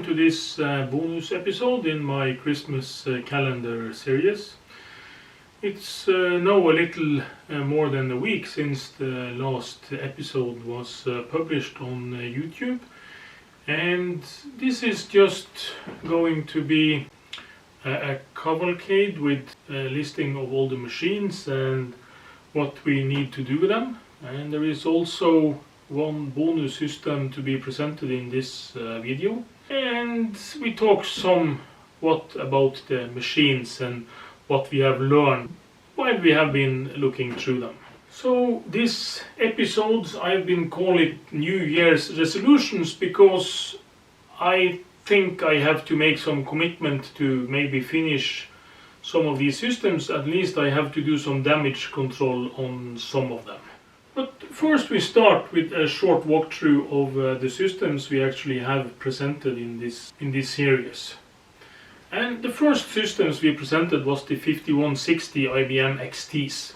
welcome to this bonus episode in my Christmas calendar series. It's now a little more than a week since the last episode was published on YouTube, and this is just going to be a cavalcade with a listing of all the machines and what we need to do with them. And there is also one bonus system to be presented in this video, and we talk somewhat about the machines and what we have learned while we have been looking through them. So this episode I've been calling New Year's resolutions because I think I have to make some commitment to maybe finish some of these systems. At least I have to do some damage control on some of them. But first we start with a short walkthrough of the systems we actually have presented in this series. And the first systems we presented was the 5160 IBM XTs.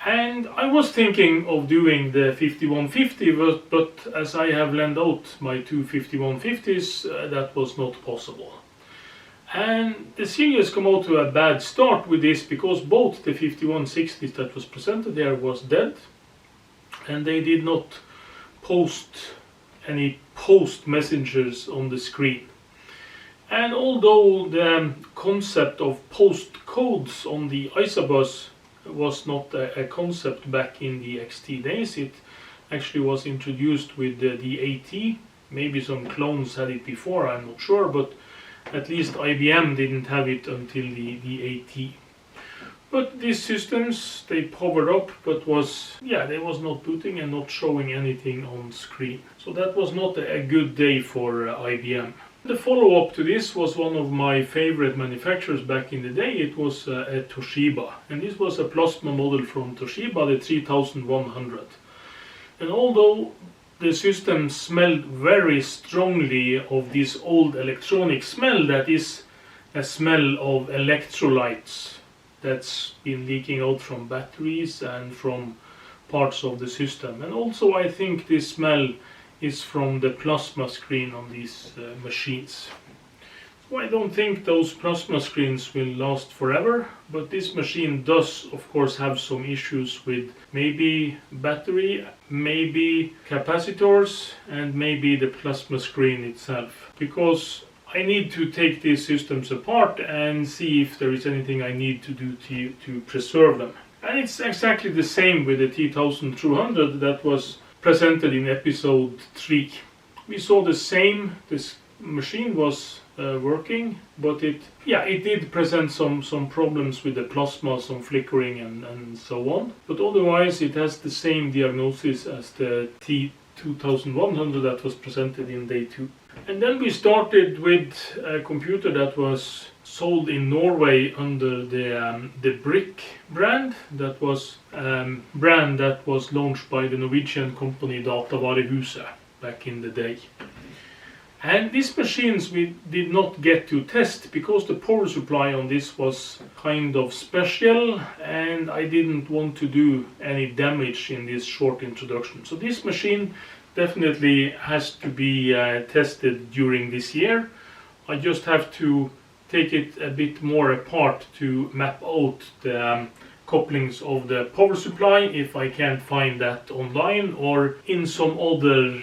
And I was thinking of doing the 5150, but as I have lent out my two 5150s, that was not possible. And the series come out to a bad start with this because both the 5160s that was presented there was dead. And they did not post any post messengers on the screen. And although the concept of post codes on the ISA-bus was not a concept back in the XT days, it actually was introduced with the D80. Maybe some clones had it before, I'm not sure, but at least IBM didn't have it until the D80. But these systems, they powered up, but they was not booting and not showing anything on screen. So that was not a good day for IBM. The follow-up to this was one of my favorite manufacturers back in the day. It was a Toshiba, and this was a plasma model from Toshiba, the 3100. And although the system smelled very strongly of this old electronic smell, that is a smell of electrolytes that's been leaking out from batteries and from parts of the system. And also I think this smell is from the plasma screen on these machines. So I don't think those plasma screens will last forever, but this machine does of course have some issues with maybe battery, maybe capacitors, and maybe the plasma screen itself, because I need to take these systems apart and see if there is anything I need to do to preserve them. And it's exactly the same with the T1200 that was presented in episode 3. We saw the same. This machine was working, but it did present some problems with the plasma, some flickering and so on. But otherwise it has the same diagnosis as the T2100 that was presented in day 2. And then we started with a computer that was sold in Norway under the Brick brand. That was a brand that was launched by the Norwegian company Datavarehuset back in the day. And these machines we did not get to test because the power supply on this was kind of special, and I didn't want to do any damage in this short introduction. So this machine definitely has to be tested during this year. I just have to take it a bit more apart to map out the couplings of the power supply if I can't find that online or in some other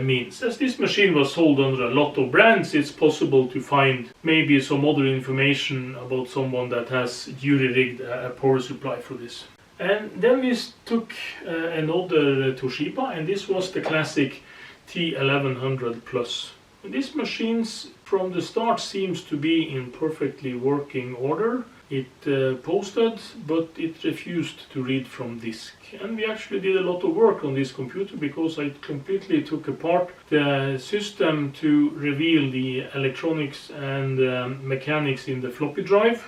means. As this machine was sold under a lot of brands, it's possible to find maybe some other information about someone that has jury rigged a power supply for this. And then we took another Toshiba, and this was the classic T1100 Plus. And these machines from the start seems to be in perfectly working order. It posted, but it refused to read from disk. And we actually did a lot of work on this computer because I completely took apart the system to reveal the electronics and mechanics in the floppy drive.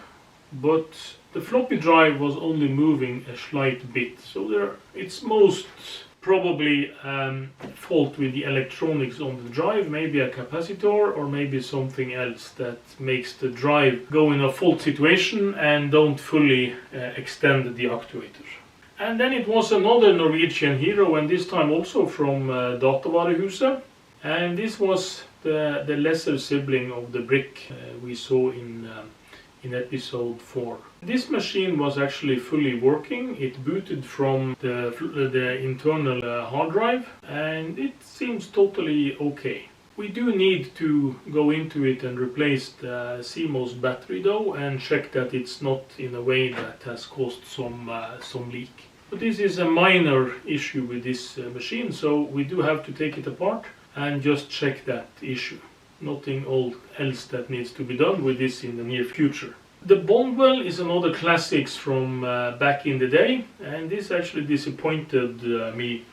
But the floppy drive was only moving a slight bit, so it's most probably fault with the electronics on the drive, maybe a capacitor or maybe something else that makes the drive go in a fault situation and don't fully extend the actuator. And then it was another Norwegian hero, and this time also from Datavarehuset, and this was the lesser sibling of the brick we saw in episode 4. This machine was actually fully working. It booted from the internal hard drive, and it seems totally okay. We do need to go into it and replace the CMOS battery though, and check that it's not in a way that has caused some leak. But this is a minor issue with this machine, so we do have to take it apart and just check that issue. Nothing else that needs to be done with this in the near future. The Bondwell is another classics from back in the day, and this actually disappointed me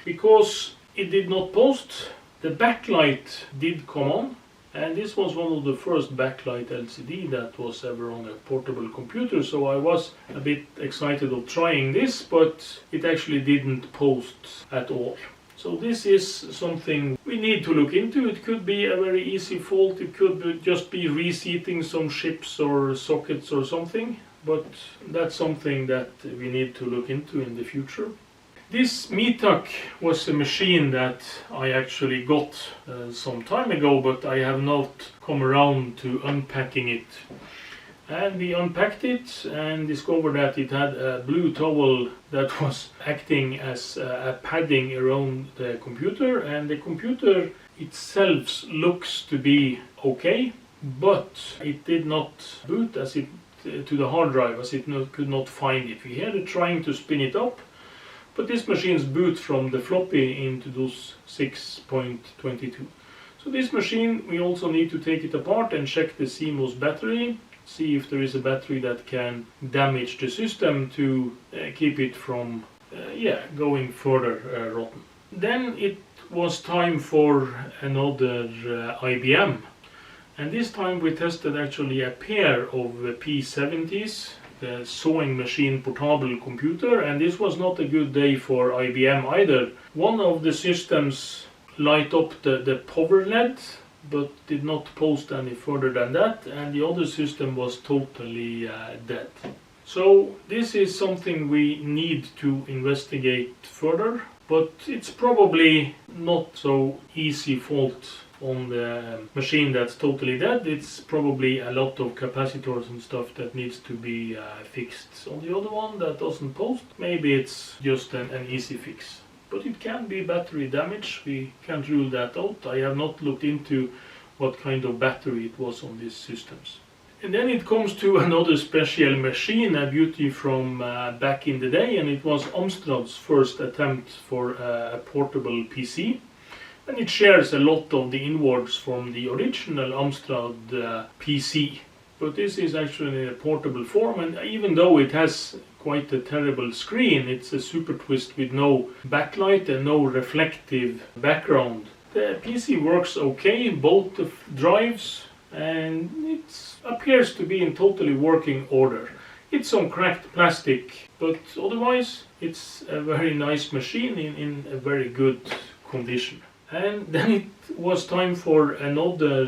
because it did not post. The backlight did come on, and this was one of the first backlight LCD that was ever on a portable computer, so I was a bit excited of trying this, but it actually didn't post at all. So this is something we need to look into. It could be a very easy fault, it could just be reseating some chips or sockets or something, but that's something that we need to look into in the future. This Mitak was a machine that I actually got some time ago, but I have not come around to unpacking it. And we unpacked it and discovered that it had a blue towel that was acting as a padding around the computer, and the computer itself looks to be okay, but it did not boot to the hard drive as it could not find it. We had it trying to spin it up, but this machine's boot from the floppy into those 6.22. So this machine, we also need to take it apart and check the CMOS battery, see if there is a battery that can damage the system to keep it from going further rotten. Then it was time for another IBM, and this time we tested actually a pair of P70s, the sewing machine portable computer, and this was not a good day for IBM either. One of the systems light up the power LED, but did not post any further than that, and the other system was totally dead. So this is something we need to investigate further, but it's probably not so easy fault on the machine that's totally dead. It's probably a lot of capacitors and stuff that needs to be fixed. On the other one that doesn't post, maybe it's just an easy fix. But it can be battery damage, we can't rule that out. I have not looked into what kind of battery it was on these systems. And then it comes to another special machine, a beauty from back in the day, and it was Amstrad's first attempt for a portable PC. And it shares a lot of the inwards from the original Amstrad PC. But this is actually in a portable form, and even though it has quite a terrible screen, it's a super twist with no backlight and no reflective background. The PC works okay, both the drives, and it appears to be in totally working order. It's some cracked plastic, but otherwise it's a very nice machine in a very good condition. And then it was time for another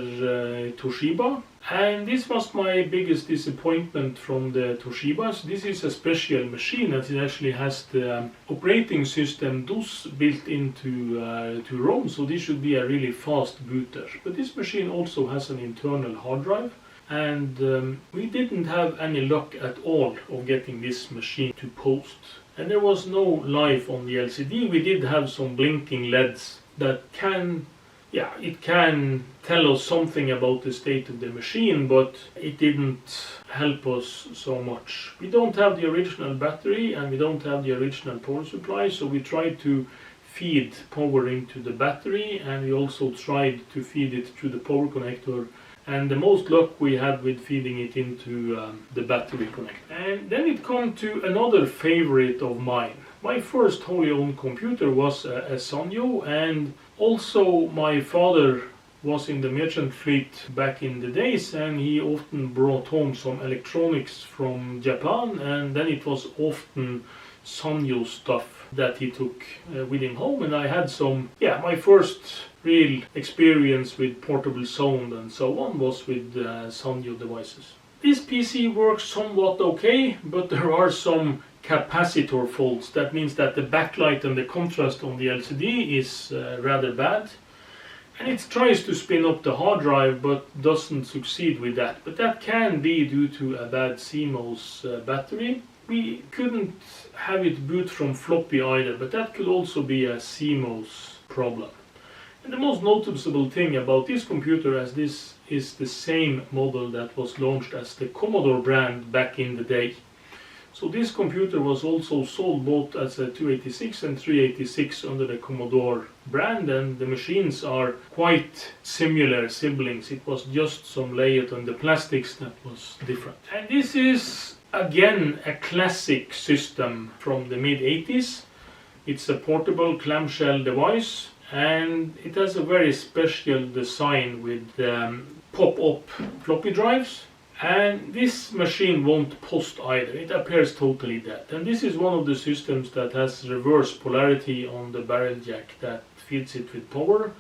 Toshiba, and this was my biggest disappointment from the Toshibas. This is a special machine that it actually has the operating system DOS built into ROM, so this should be a really fast booter. But this machine also has an internal hard drive, and we didn't have any luck at all of getting this machine to post. And there was no life on the LCD. We did have some blinking LEDs that can tell us something about the state of the machine, but it didn't help us so much. We don't have the original battery and we don't have the original power supply, so we tried to feed power into the battery, and we also tried to feed it through the power connector, and the most luck we had with feeding it into the battery connector. And then it comes to another favorite of mine. My first wholly owned computer was a Sanyo, and also my father was in the merchant fleet back in the days, and he often brought home some electronics from Japan, and then it was often Sanyo stuff that he took with him home, and I had my first real experience with portable sound and so on was with Sanyo devices. This PC works somewhat okay, but there are some capacitor faults. That means that the backlight and the contrast on the LCD is rather bad. And it tries to spin up the hard drive but doesn't succeed with that. But that can be due to a bad CMOS battery. We couldn't have it boot from floppy either, but that could also be a CMOS problem. And the most noticeable thing about this computer, as this is the same model that was launched as the Commodore brand back in the day. So this computer was also sold both as a 286 and 386 under the Commodore brand, and the machines are quite similar siblings. It was just some layout on the plastics that was different. And this is again a classic system from the mid-80s. It's a portable clamshell device, and it has a very special design with pop-up floppy drives. And this machine won't post either. It appears totally dead. And this is one of the systems that has reverse polarity on the barrel jack that feeds it with power.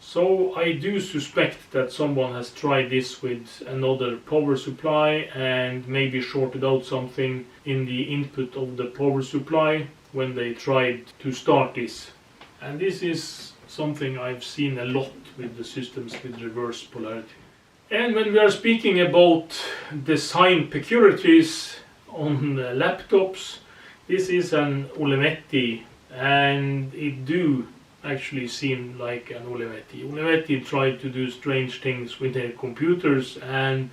So I do suspect that someone has tried this with another power supply and maybe shorted out something in the input of the power supply when they tried to start this. And this is something I've seen a lot with the systems with reverse polarity. And when we are speaking about design peculiarities on laptops, this is an Olivetti, and it do actually seem like an Olivetti. Olivetti tried to do strange things with their computers, and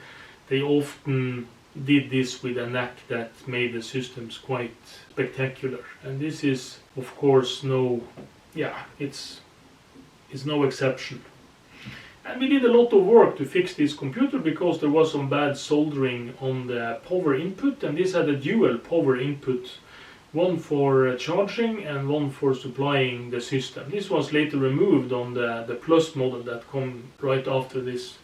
they often did this with a knack that made the systems quite spectacular. And this is, of course, it's no exception. And we did a lot of work to fix this computer because there was some bad soldering on the power input, and this had a dual power input, one for charging and one for supplying the system. This was later removed on the Plus model that come right after this.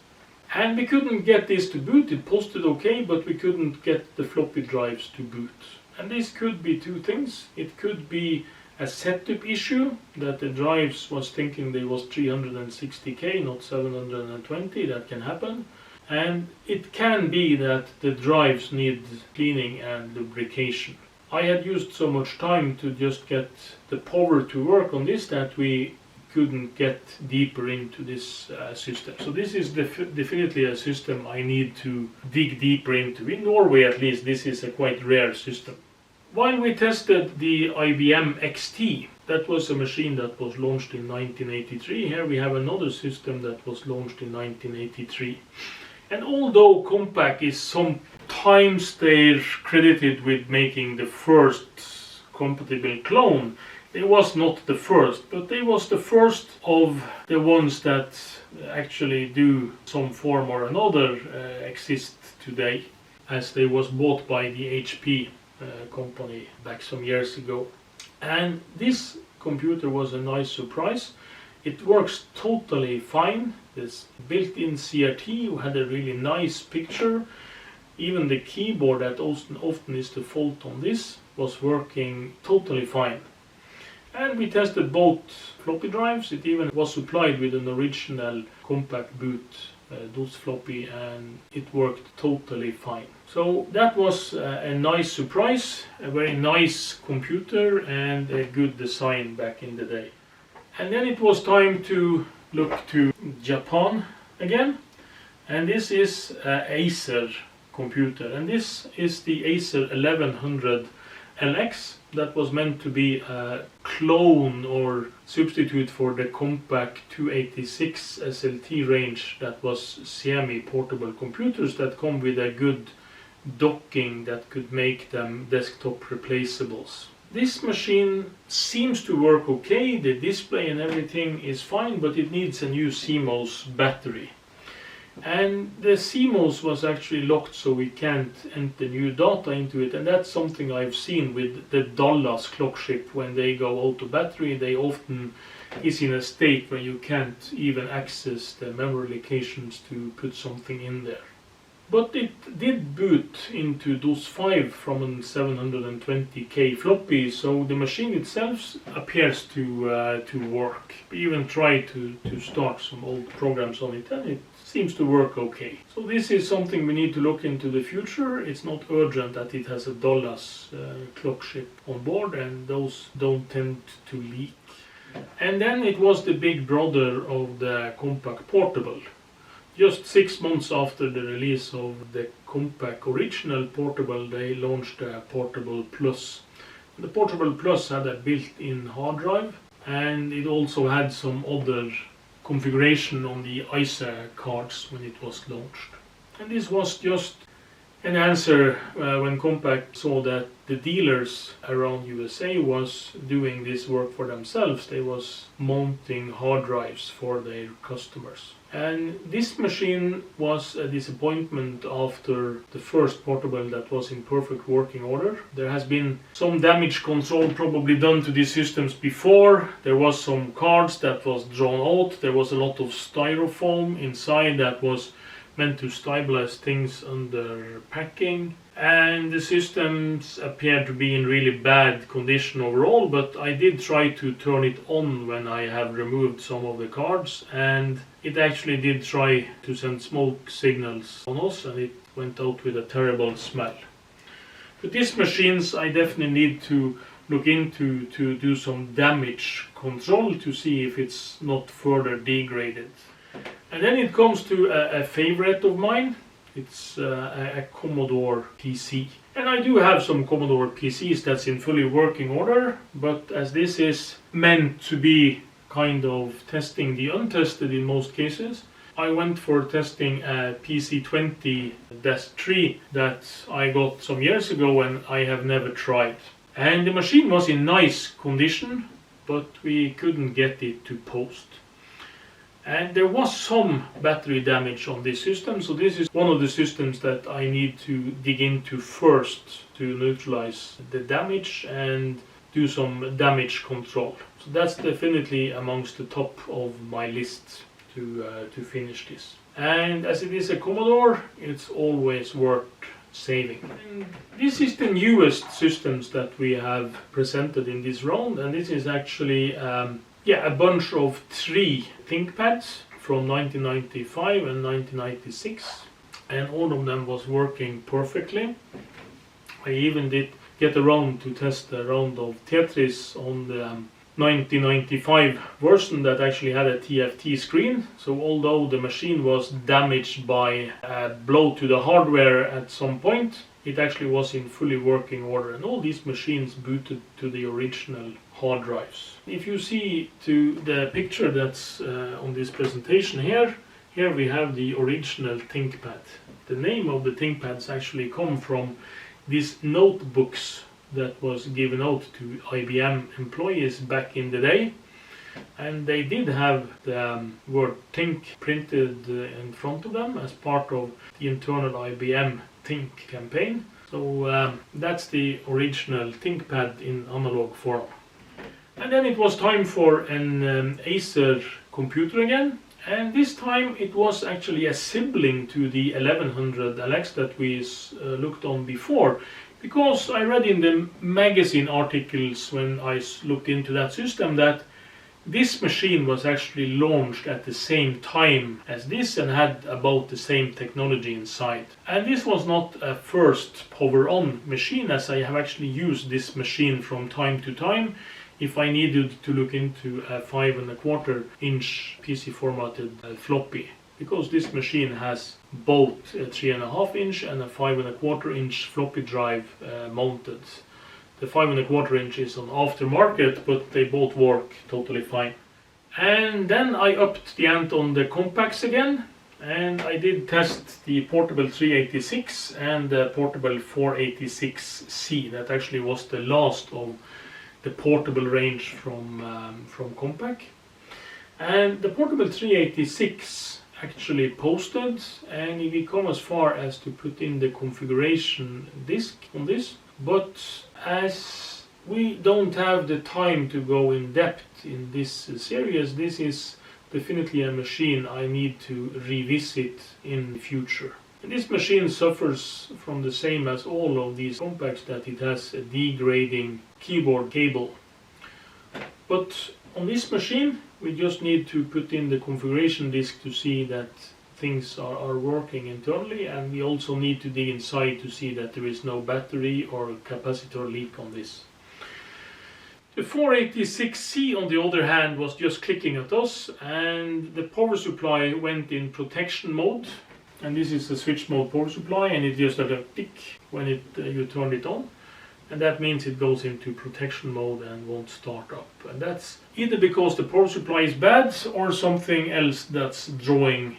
And we couldn't get this to boot. It posted okay, but we couldn't get the floppy drives to boot. And this could be two things. It could be a setup issue, that the drives was thinking they was 360K, not 720, that can happen. And it can be that the drives need cleaning and lubrication. I had used so much time to just get the power to work on this that we couldn't get deeper into this system. So this is definitely a system I need to dig deeper into. In Norway at least, this is a quite rare system. While we tested the IBM XT, that was a machine that was launched in 1983. Here we have another system that was launched in 1983. And although Compaq is sometimes they're credited with making the first compatible clone, it was not the first, but they was the first of the ones that actually do some form or another exist today, as they was bought by the HP company back some years ago. And this computer was a nice surprise. It works totally fine. This built-in CRT had a really nice picture. Even the keyboard that often is the fault on this was working totally fine. And we tested both floppy drives. It even was supplied with an original Compaq boot DOS floppy, and it worked totally fine. So that was a nice surprise, a very nice computer and a good design back in the day. And then it was time to look to Japan again, and this is an Acer computer, and this is the Acer 1100 LX that was meant to be a clone or substitute for the Compaq 286 SLT range that was semi-portable computers that come with a good docking that could make them desktop replaceables. This machine seems to work okay, the display and everything is fine, but it needs a new CMOS battery. And the CMOS was actually locked, so we can't enter new data into it, and that's something I've seen with the Dallas clock chip. When they go out of battery, they often is in a state where you can't even access the memory locations to put something in there. But it did boot into DOS 5 from a 720K floppy, so the machine itself appears to work. We even tried to start some old programs on it, and it seems to work okay. So this is something we need to look into the future. It's not urgent that it has a Dallas clock chip on board, and those don't tend to leak. And then it was the big brother of the Compact Portable. Just 6 months after the release of the Compact Original Portable, they launched the Portable Plus. The Portable Plus had a built-in hard drive, and it also had some other configuration on the ISA cards when it was launched. And this was just an answer when Compact saw that the dealers around USA was doing this work for themselves. They was mounting hard drives for their customers. And this machine was a disappointment after the first portable that was in perfect working order. There has been some damage control probably done to these systems before. There was some cards that was drawn out. There was a lot of styrofoam inside that was meant to stabilize things under packing, and the systems appeared to be in really bad condition overall, but I did try to turn it on when I have removed some of the cards, and it actually did try to send smoke signals on us, and it went out with a terrible smell. With these machines I definitely need to look into to do some damage control to see if it's not further degraded. And then it comes to a favorite of mine. It's a Commodore PC. And I do have some Commodore PCs that's in fully working order, but as this is meant to be kind of testing the untested in most cases, I went for testing a PC20-3 that I got some years ago and I have never tried. And the machine was in nice condition, but we couldn't get it to post. And there was some battery damage on this system, so this is one of the systems that I need to dig into first to neutralize the damage and do some damage control. So that's definitely amongst the top of my list to finish this. And as it is a Commodore, it's always worth saving. And this is the newest systems that we have presented in this round, and this is actually a bunch of 3 ThinkPads from 1995 and 1996, and all of them was working perfectly. I even did get around to test a round of Tetris on the 1995 version that actually had a TFT screen. So although the machine was damaged by a blow to the hardware at some point, it actually was in fully working order, and all these machines booted to the original hard drives. If you see to the picture that's on this presentation here we have the original ThinkPad. The name of the ThinkPads actually come from these notebooks that was given out to IBM employees back in the day, and they did have the word Think printed in front of them as part of the internal IBM Think campaign. So that's the original ThinkPad in analog form. And then it was time for an Acer computer again, and this time it was actually a sibling to the 1100LX that we looked on before, because I read in the magazine articles when I looked into that system that this machine was actually launched at the same time as this and had about the same technology inside. And this was not a first power-on machine, as I have actually used this machine from time to time if I needed to look into a 5.25-inch PC formatted floppy, because this machine has both a 3.5-inch and a 5.25-inch floppy drive mounted. The 5.25-inch is on aftermarket, but they both work totally fine. And then I upped the ante on the compacts again, and I did test the Portable 386 and the Portable 486C. That actually was the last of the portable range from Compact. And the Portable 386 actually posted, and we come as far as to put in the configuration disk on this, but as we don't have the time to go in depth in this series, this is definitely a machine I need to revisit in the future. And this machine suffers from the same as all of these compacts, that it has a degrading keyboard cable. But on this machine we just need to put in the configuration disk to see that things are working internally, and we also need to dig inside to see that there is no battery or capacitor leak on this. The 486C on the other hand was just clicking at us, and the power supply went in protection mode. And this is a switch mode power supply, and it just had a tick when you turn it on. And that means it goes into protection mode and won't start up. And that's either because the power supply is bad or something else that's drawing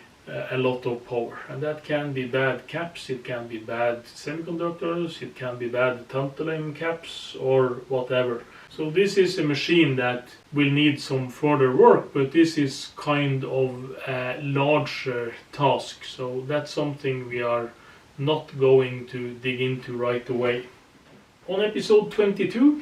a lot of power. And that can be bad caps, it can be bad semiconductors, it can be bad tantalum caps or whatever. So this is a machine that will need some further work, but this is kind of a larger task. So that's something we are not going to dig into right away. On episode 22,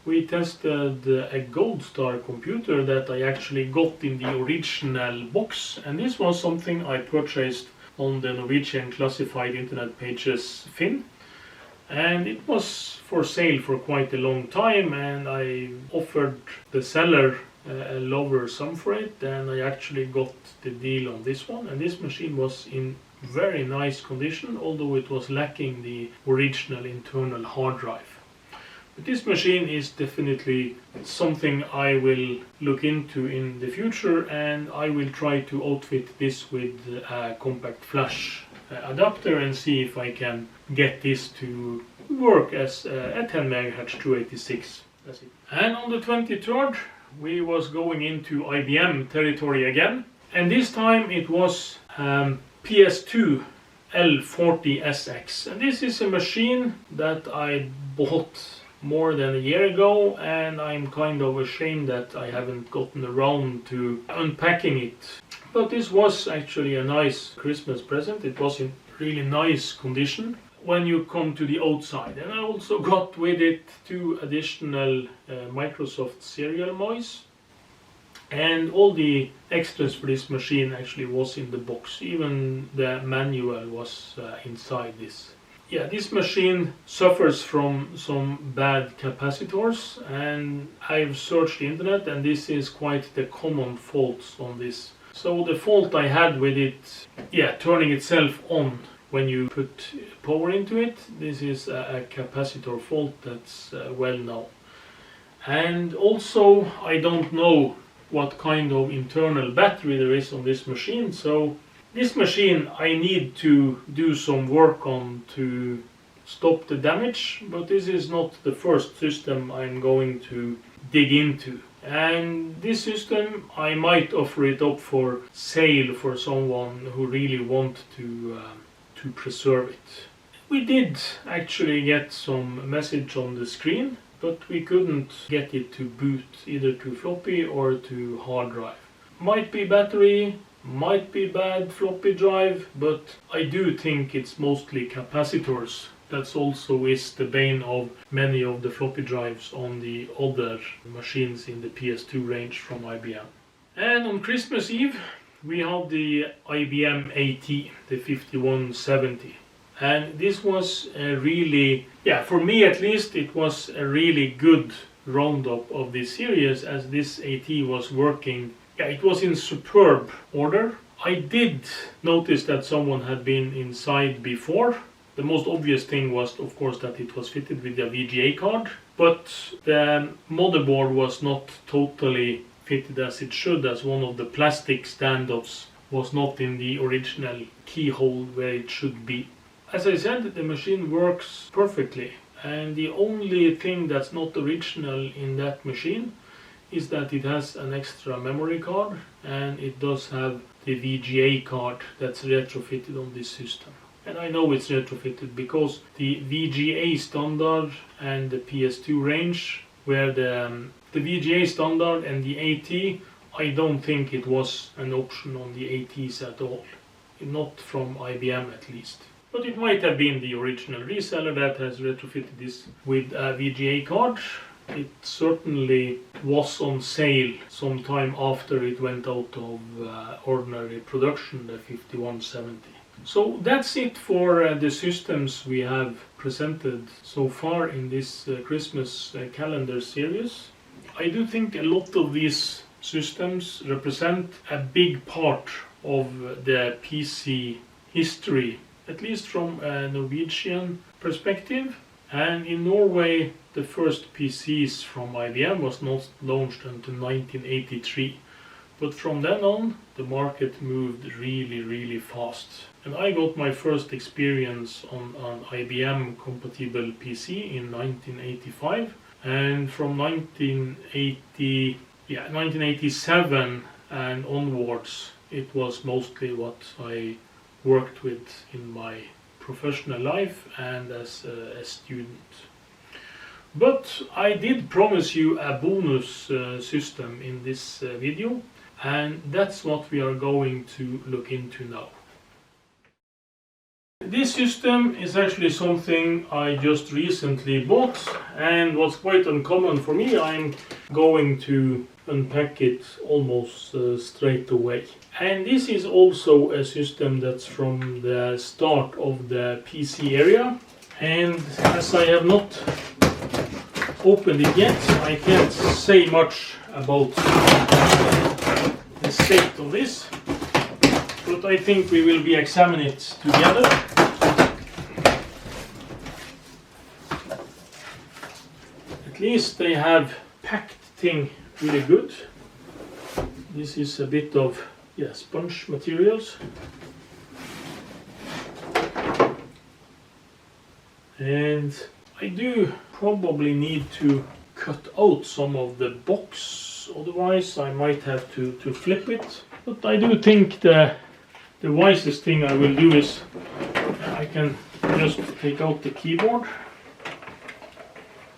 we tested a Gold Star computer that I actually got in the original box, and this was something I purchased on the Norwegian classified internet pages Finn, and it was for sale for quite a long time, and I offered the seller a lower sum for it, and I actually got the deal on this one. And this machine was in very nice condition, although it was lacking the original internal hard drive. But this machine is definitely something I will look into in the future, and I will try to outfit this with a compact flash adapter and see if I can get this to work as a 10 MHz 286. That's it. And on the 23rd we was going into IBM territory again, and this time it was PS2 L40SX, and this is a machine that I bought more than a year ago, and I'm kind of ashamed that I haven't gotten around to unpacking it. But this was actually a nice Christmas present. It was in really nice condition when you come to the outside. And I also got with it 2 additional Microsoft serial mice. And all the extras for this machine actually was in the box. Even the manual was inside this. Yeah, this machine suffers from some bad capacitors, and I've searched the internet, and this is quite the common faults on this. So the fault I had with it, turning itself on when you put power into it, this is a capacitor fault that's well known. And also I don't know what kind of internal battery there is on this machine, so this machine I need to do some work on to stop the damage, but this is not the first system I'm going to dig into. And this system I might offer it up for sale for someone who really wants to preserve it. We did actually get some message on the screen, but we couldn't get it to boot either to floppy or to hard drive. Might be battery, might be bad floppy drive, but I do think it's mostly capacitors. That also is the bane of many of the floppy drives on the other machines in the PS2 range from IBM. And on Christmas Eve we had the IBM AT, the 5170. And this was a really, for me at least, it was a really good roundup of this series, as this AT was working. It was in superb order. I did notice that someone had been inside before. The most obvious thing was, of course, that it was fitted with a VGA card, but the motherboard was not totally fitted as it should, as one of the plastic standoffs was not in the original keyhole where it should be. As I said, the machine works perfectly, and the only thing that's not original in that machine is that it has an extra memory card, and it does have the VGA card that's retrofitted on this system. And I know it's retrofitted because the VGA standard and the PS2 range, where the VGA standard and the AT, I don't think it was an option on the ATs at all. Not from IBM at least. But it might have been the original reseller that has retrofitted this with a VGA card. It certainly was on sale sometime after it went out of ordinary production, the 5170. So that's it for the systems we have presented so far in this Christmas calendar series. I do think a lot of these systems represent a big part of the PC history, at least from a Norwegian perspective. And in Norway, the first PCs from IBM was not launched until 1983. But from then on, the market moved really fast. And I got my first experience on an IBM compatible PC in 1985. And from 1987 and onwards, it was mostly what I worked with in my professional life and as a student. But I did promise you a bonus system in this video, and that's what we are going to look into now. This system is actually something I just recently bought and was quite uncommon for me. I'm going to unpack it almost straight away. And this is also a system that's from the start of the PC area. And as I have not opened it yet, I can't say much about the state of this. But I think we will be examining it together. At least they have packed thing really good. This is a bit of sponge materials. And I do probably need to cut out some of the box, otherwise I might have to flip it. But I do think the wisest thing I will do is I can just take out the keyboard.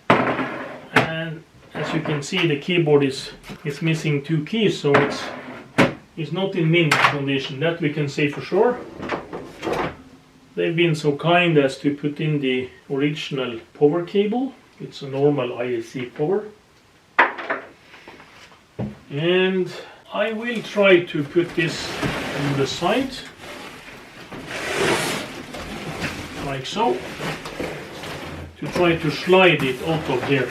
And as you can see, the keyboard is missing two keys, so it's not in mint condition, that we can say for sure. They've been so kind as to put in the original power cable. It's a normal ISC power. And I will try to put this on the side, like so, to try to slide it out of there.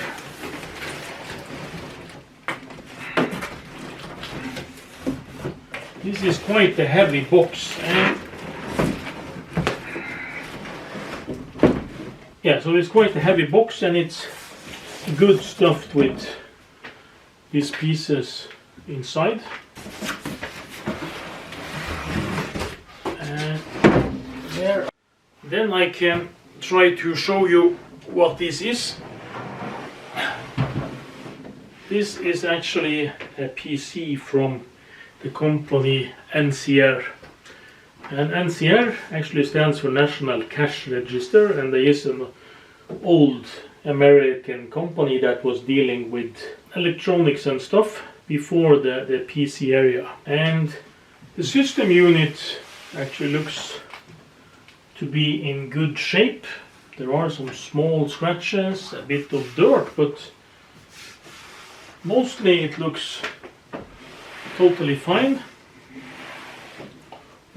This is quite a heavy box, and so it's quite a heavy box, and it's good stuffed with these pieces inside. And there. Then I can try to show you what this is. This is actually a PC from the company NCR. And NCR actually stands for National Cash Register, and there is an old American company that was dealing with electronics and stuff before the PC area. And the system unit actually looks to be in good shape. There are some small scratches, a bit of dirt, but mostly it looks totally fine.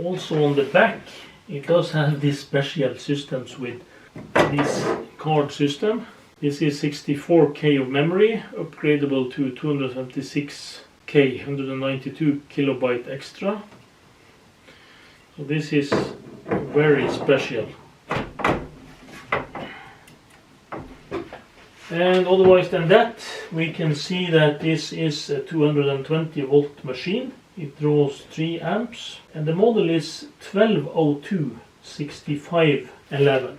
Also on the back, it does have these special systems with this card system. This is 64K of memory, upgradable to 256K, 192 kilobyte extra. So this is very special. And otherwise than that, we can see that this is a 220 volt machine. It draws 3 amps, and the model is 1202-6511.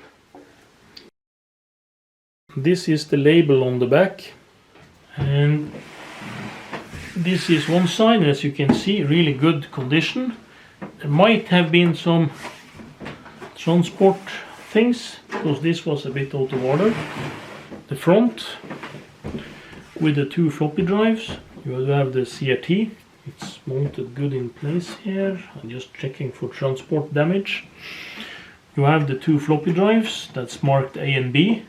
This is the label on the back, and this is one side, as you can see, really good condition. There might have been some transport things, because this was a bit out of order. The front with the 2 floppy drives, you have the CRT. It's mounted good in place here. I'm just checking for transport damage. You have the 2 floppy drives that's marked A and B.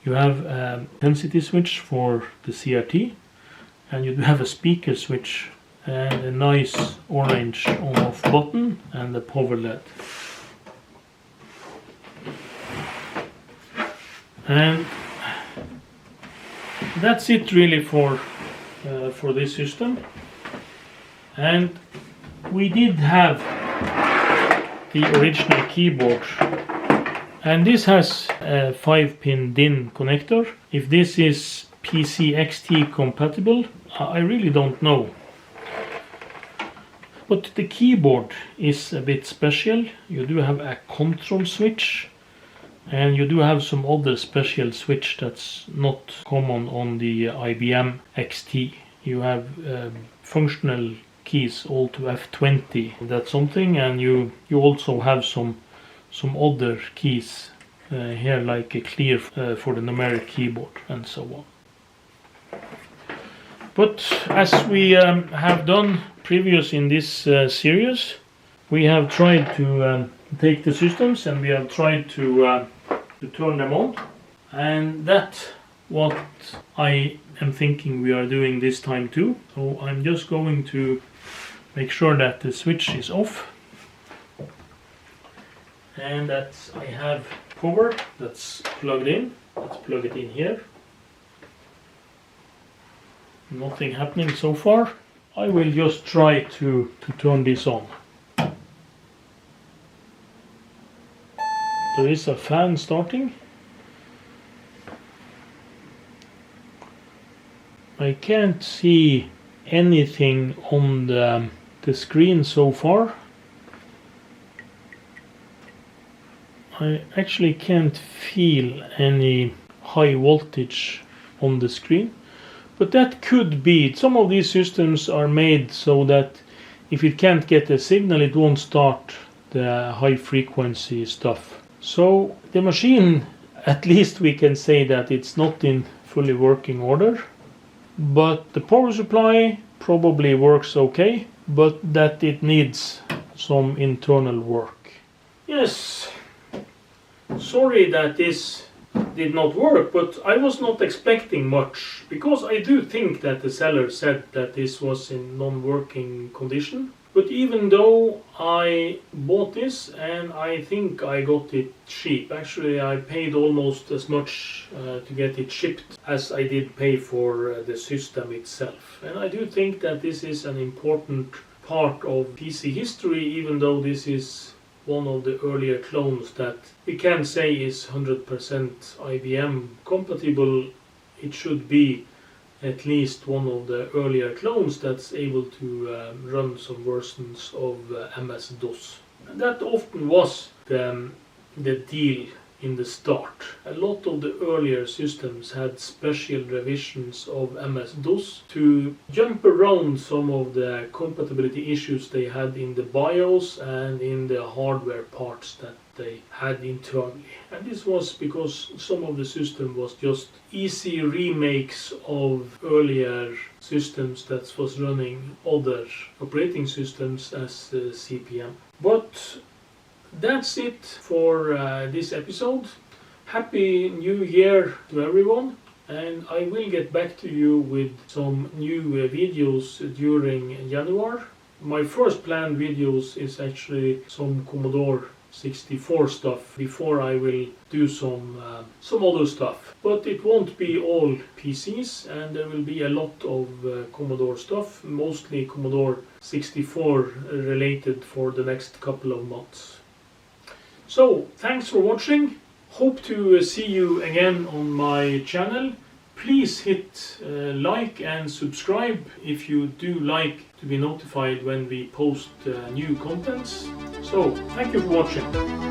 You have a intensity switch for the CRT, and you do have a speaker switch and a nice orange on-off button and the power LED. And that's it really for this system. And we did have the original keyboard And this has a 5-pin DIN connector. If this is PC-XT compatible, I really don't know. But the keyboard is a bit special. You do have a control switch, and you do have some other special switch that's not common on the IBM XT. You have functional keys all to F20. That's something, and you also have some other keys here, like a clear for the numeric keyboard and so on. But as we have done previous in this series, we have tried to take the systems and we have tried to turn them on, and that's what I am thinking we are doing this time too. So I'm just going to make sure that the switch is off and that I have power that's plugged in. Let's plug it in here. Nothing happening so far. I will just try to turn this on. There is a fan starting. I can't see anything on the screen so far. I actually can't feel any high voltage on the screen. But that could be, some of these systems are made so that if it can't get a signal, it won't start the high frequency stuff. So the machine, at least we can say that it's not in fully working order. But the power supply probably works okay, but that it needs some internal work. Yes, sorry that this did not work, but I was not expecting much, because I do think that the seller said that this was in non-working condition. But even though I bought this, and I think I got it cheap, actually I paid almost as much to get it shipped as I did pay for the system itself. And I do think that this is an important part of PC history, even though this is one of the earlier clones that we can say is 100% IBM compatible. It should be at least one of the earlier clones that's able to run some versions of MS-DOS. And that often was the deal in the start. A lot of the earlier systems had special revisions of MS-DOS to jump around some of the compatibility issues they had in the BIOS and in the hardware parts that they had internally. And this was because some of the system was just easy remakes of earlier systems that was running other operating systems as CPM. But that's it for this episode. Happy New Year to everyone, and I will get back to you with some new videos during January. My first planned videos is actually some Commodore 64 stuff before I will do some other stuff. But it won't be all PCs, and there will be a lot of Commodore stuff, mostly Commodore 64 related for the next couple of months. So, thanks for watching. Hope to see you again on my channel. Please hit like and subscribe if you do like to be notified when we post new contents. So, thank you for watching.